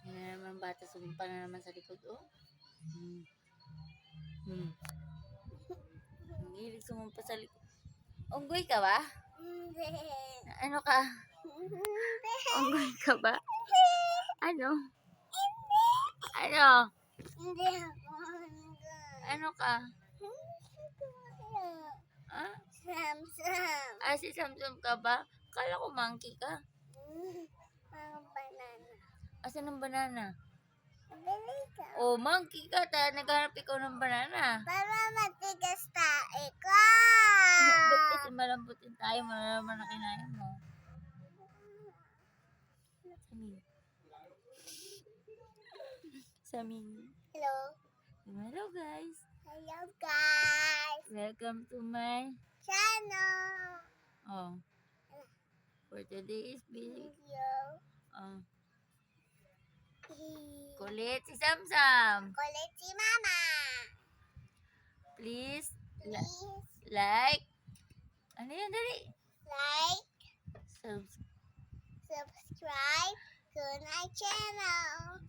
Yan na naman bata, sumpa na naman sa likod, oh. Ang hilig sumumpa sa likod. Unggoy ka ba? Hindi. Ano ka? Hindi. Unggoy ka ba? Ano? Hindi. Ano? Hindi ako unggoy. Ano ka? Ah? Samsam. Ah, si Samsung ka ba? Kala ko monkey ka. Ang banana. Asan ang banana? Bili ka. Oh, monkey ka. Naghanap ikaw ng banana. Para matigas tayo ko. Ba't kasi malambutin tayo? Malalaman na kinain mo. Samin. Hello. Hello guys. Hello guys. Welcome to my Channel. oh. For today is big. Video. Oh. Kulit si Samsam. Kulit si Mama. Please Please like. Ano yan, dali? like, Subscribe. subscribe to my channel.